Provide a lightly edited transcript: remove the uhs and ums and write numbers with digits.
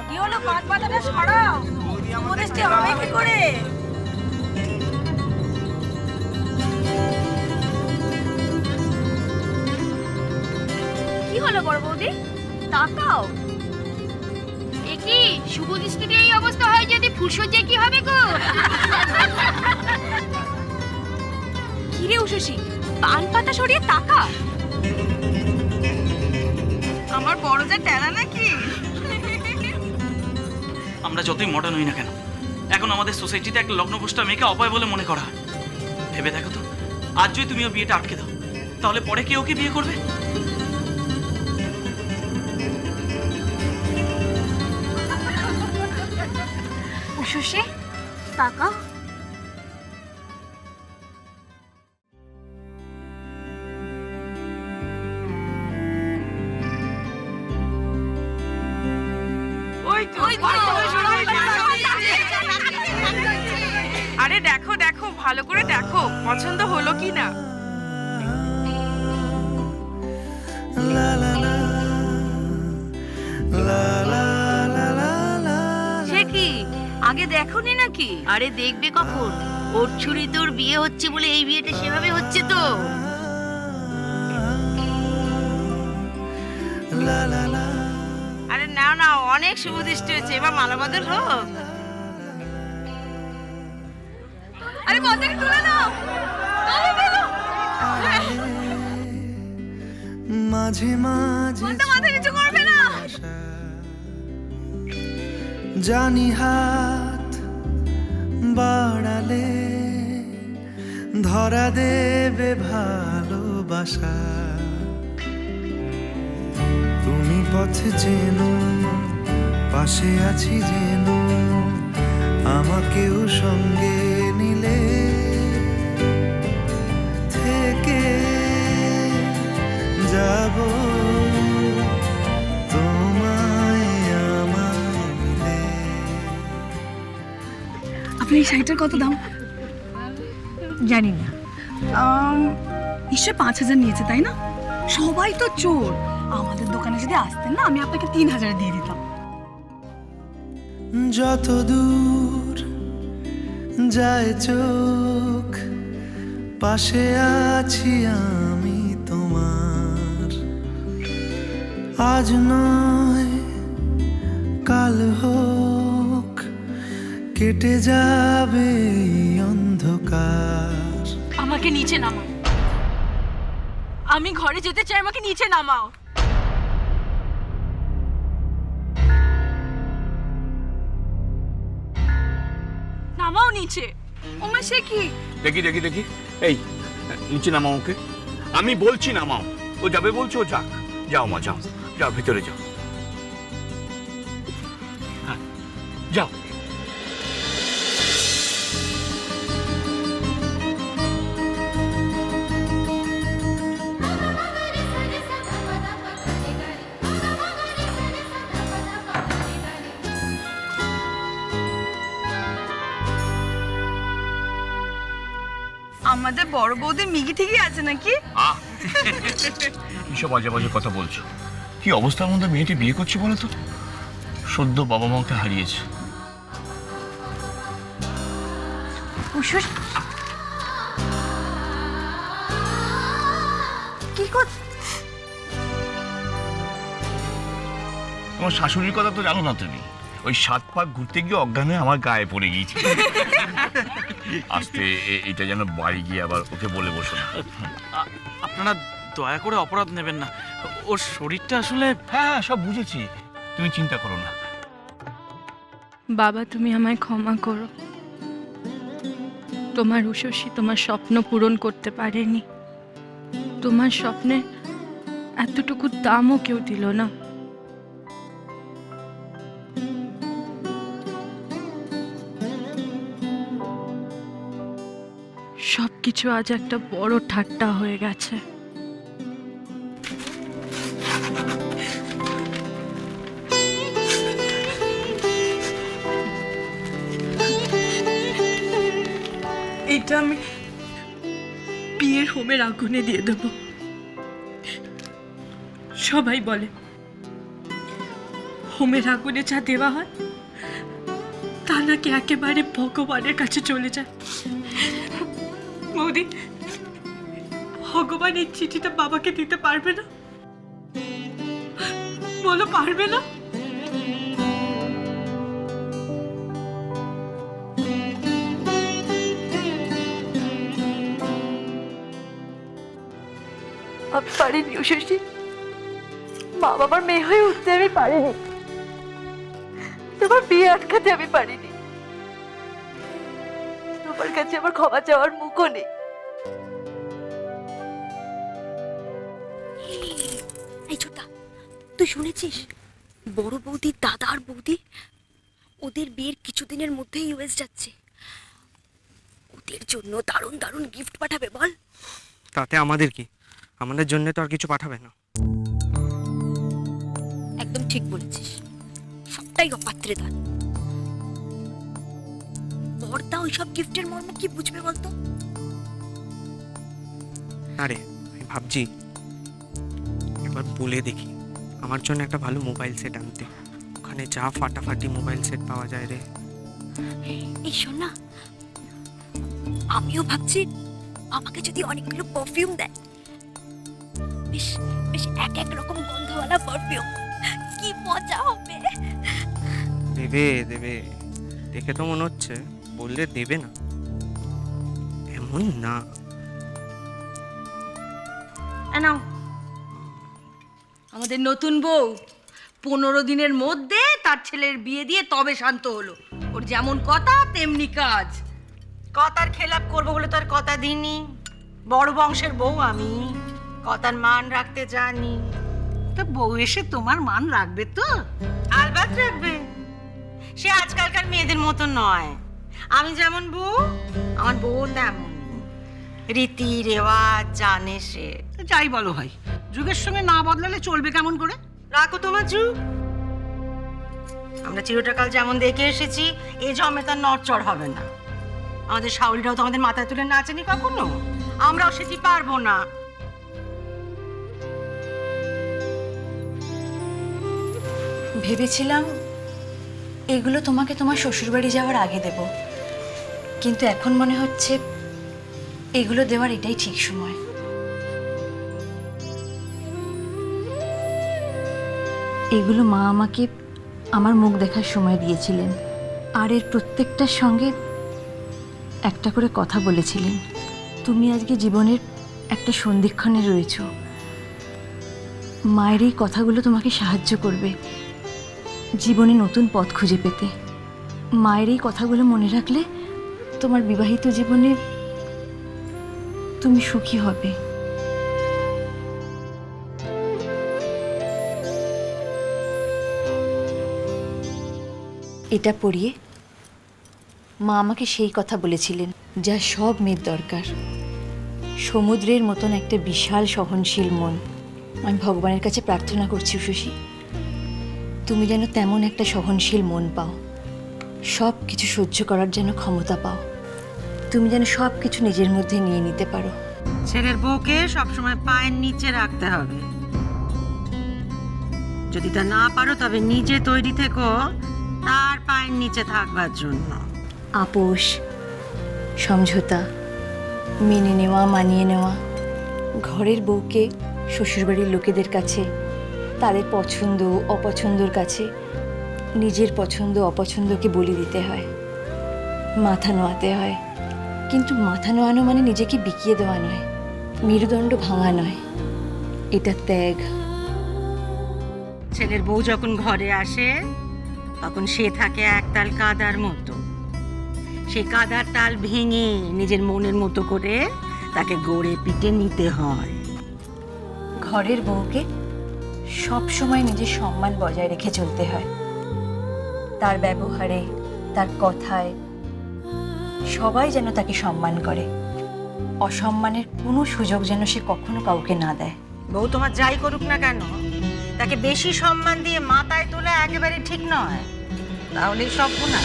কি হলো, কান পাতাটা সরাও, উপদেশটি হবে কি করে? কি হলো বড় বৌদি, তাকাও। কি শুভ দৃষ্টিতে এই অবস্থা হয় যদি ফুলসজ্জা কি হবে গো? কিরে উষসী, পান পাতা সরিয়ে তাকা। আমার বড় যা টেরা নাকি? আমরা যতই মডার্ন হই না কেন, এখন আমাদের সোসাইটিতে একটা লগ্নভ্রষ্টা মেয়েকে অপয় বলে মনে করা হয়। ভেবে দেখো তো, আজ যদি তুমি ওর বিয়েটা আটকে দাও, তাহলে পরে কে ওকে বিয়ে করবে? উষসী তাকা। আরে দেখো দেখো, ভালো করে দেখো পছন্দ হলো কি না। সে কি আগে দেখোনি নাকি? আরে দেখবে কখন, ওর ছুরি তোর বিয়ে হচ্ছে বলে এই বিয়েটা সেভাবে হচ্ছে তো। আরে নাও নাও, অনেক শুভ দৃষ্টি হয়েছে, এবার মালা বদল হোক। আরে মাথাকে তুলে নাও। মাঝে মাঝে মাথা নিচু করবে না। জানি হাত বাড়ালে ধরা দেবে ভালোবাসা। তুমি পথ চেনো, পাশে আছি যেন, আমাকেও সঙ্গে নিলে থেকে যাব তোমায় আমায় মিলে। আপনার এই শাড়িটার কত দাম? জানি না। নিশ্চয় 5,000 নিয়েছে, তাই না? সবাই তো চোর। আমাদের দোকানে যদি আসতেন না, আমি আপনাকে 3,000 দিয়ে দিতাম। যত দূর যায় চোখ, পাশে আছি আমি তোমার। আজ নয় কাল হোক, কেটে যাবে এই অন্ধকার। আমাকে নিচে নামাও, আমি ঘরে যেতে চাই, আমাকে নিচে নামাও। নামাও নিচে। ওমা সে কি? দেখি দেখি দেখি, এই নিচে নামাও ওকে। আমি বলছি নামাও, ও যাবে বলছো, ও যাক। যাও মা, যাও যাও, ভিতরে যাও। হ্যাঁ যাও। আমাদের বড় বৌদি মিগি ঠিকই আছে নাকি? কিসব বাজে বাজে কথা বলছো? কি অবস্থার মধ্যে মেয়েটি বিয়ে করছে বলো তো? সদ্য বাবা মাকে হারিয়েছে। কি কর? তোমার শাশুড়ির কথা তো জানো না তুমি? ওই 7 পাক ঘুরতে গিয়ে অজ্ঞান হয়ে আমার গায়ে পড়ে গিয়েছে। আস্তে, এটা যেন বাড়ি গিয়ে আবার ওকে বলে বসো না। আপনারা দয়া করে অপরাধ নেবেন না, ওর শরীরটা আসলে। হ্যাঁ হ্যাঁ, সব বুঝেছি, তুমি চিন্তা করো না। বাবা, তুমি আমায় ক্ষমা করো। তোমার উষসী তোমার স্বপ্ন পূরণ করতে পারেনি। তোমার স্বপ্নে এতটুকু দামও কেউ দিল না। সবকিছু আজ একটা বড় ঠাট্টা হয়ে গেছে। এটা আমি বিয়ের হোমের আগুনে দিয়ে দেব। সবাই বলে হোমের আগুনে যা দেওয়া হয় তা নাকি একেবারে ভগবানের কাছে চলে যায়। বৌদি, ভগবান এই চিঠিটা বাবাকে দিতে পারবে না? বলো, পারবে না? আমি পারিনি উষসী, মা বাবার মেয়ে হয়ে উঠতে আমি পারিনি, তোমার বিয়ে আটকাতে আমি পারিনি, তোমার কাছে আমার ক্ষমা চাওয়ার মুখও নেই। এই ছোটা, তুই শুনেছিস বড় বৌদি, দাদা আর বৌদি ওদের বিয়ের কিছুদিনের মধ্যেই ইউএস যাচ্ছে। ওদের জন্য দারুণ দারুণ গিফট পাঠাবে বল। তাতে আমাদের কি? আমাদের জন্য তো আর কিছু পাঠাবে না। একদম ঠিক বলেছিস, সবটাই অপাত্রে দান। বড়দা ওইসব গিফটের মর্ম কি বুঝবে বলতো? আরে আমি ভাবছি একবার বলে দেখি আমার জন্য একটা ভালো মোবাইল সেট আনতে। ওখানে যা ফাটাফাটি মোবাইল সেট পাওয়া যায় রে। এই শোন না, আমিও ভাবছি আমাকে যদি অনেকগুলো পারফিউম দেয়, বেশ বেশ এক এক রকম গন্ধওয়ালা পারফিউম, কি মজা হবে। দেবে দেবে, দেখে তো মনে হচ্ছে বললে দেবে না, এমন না। নাও আমাদের নতুন বউ 15 দিনের মধ্যে তার ছেলের বিয়ে দিয়ে তবে শান্ত হলো। ওর যেমন কথা তেমনি কাজ। কথার খেলাপ করবো বলে তো আর কথা দিইনি। বড় বংশের বউ আমি, কথার মান রাখতে জানি। তো বউ এসে তোমার মান রাখবে তো? আলবাত রাখবে। সে আজকালকার মেয়েদের মতো নয়। আমি যেমন বউ, আমার বউ তেমন। রীতি রেওয়াজ জানে সে। যাই বলো ভাই, যুগের সঙ্গে না বদলালে চলবে কেমন করে? রাখো তোমার যুগ। আমরা চিরটাকাল যেমন দেখে এসেছি, এই জন্মে তার নড়চড় হবে না। আমাদের শাওরিরাও তো আমাদের মাথায় তুলে নাচেনি কখনো, আমরাও সেটি পারবো না। ভেবেছিলাম এগুলো তোমাকে তোমার শ্বশুরবাড়ি যাওয়ার আগে দেব, কিন্তু এখন মনে হচ্ছে এগুলো দেওয়ার এটাই ঠিক সময়। এগুলো মা আমাকে আমার মুখ দেখার সময় দিয়েছিলেন, আর এর প্রত্যেকটার সঙ্গে একটা করে কথা বলেছিলেন। তুমি আজকে জীবনের একটা সন্ধিক্ষণে রয়েছো। মায়ের এই কথাগুলো তোমাকে সাহায্য করবে জীবনে নতুন পথ খুঁজে পেতে। মায়ের এই কথাগুলো মনে রাখলে তোমার বিবাহিত জীবনে তুমি সুখী হবে। এটা পড়িয়ে মা আমাকে সেই কথা বলেছিলেন যা সব মেয়ের দরকার, সমুদ্রের মতন একটা বিশাল সহনশীল মন। আমি ভগবানের কাছে প্রার্থনা করছি উষসী, তুমি যেন তেমন একটা সহনশীল মন পাও, সব কিছু সহ্য করার যেন ক্ষমতা পাও, তুমি যেন সব কিছু নিজের মধ্যে নিয়ে নিতে পারো। ছেলের বউকে সবসময় পায়ের নিচে রাখতে হবে। যদি তা না পারো তবে নিজে তৈরি থেকো তার পায়ের নিচে থাকবার জন্য। আপোষ, সমঝোতা, মেনে নেওয়া, মানিয়ে নেওয়া। ঘরের বউকে শ্বশুরবাড়ির লোকেদের কাছে তাদের পছন্দ অপছন্দর কাছে নিজের পছন্দ অপছন্দকে বলি দিতে হয়, মাথা নোয়াতে হয়। কিন্তু মাথা নোয়ানো মানে নিজেকে বিকিয়ে দেওয়া নয়, মেরুদণ্ড ভাঙা নয়, এটা ত্যাগ। ছেলের বউ যখন ঘরে আসে তখন সে থাকে একতাল কাদার মতো। সেই কাদার তাল ভেঙে নিজের মনের মতো করে তাকে গড়ে পিটে নিতে হয়। ঘরের বউকে সব সময় নিজের সম্মান বজায় রেখে চলতে হয়। তার ব্যবহারে, তার কথায় সবাই যেন তাকে সম্মান করে, অসম্মানের কোনো সুযোগ যেন সে কখনো কাউকে না দেয়। বউ তোমার যাই করুক না কেন, তাকে বেশি সম্মান দিয়ে মাথায় তোলা একেবারে ঠিক নয়, তাহলেই সব গুণা।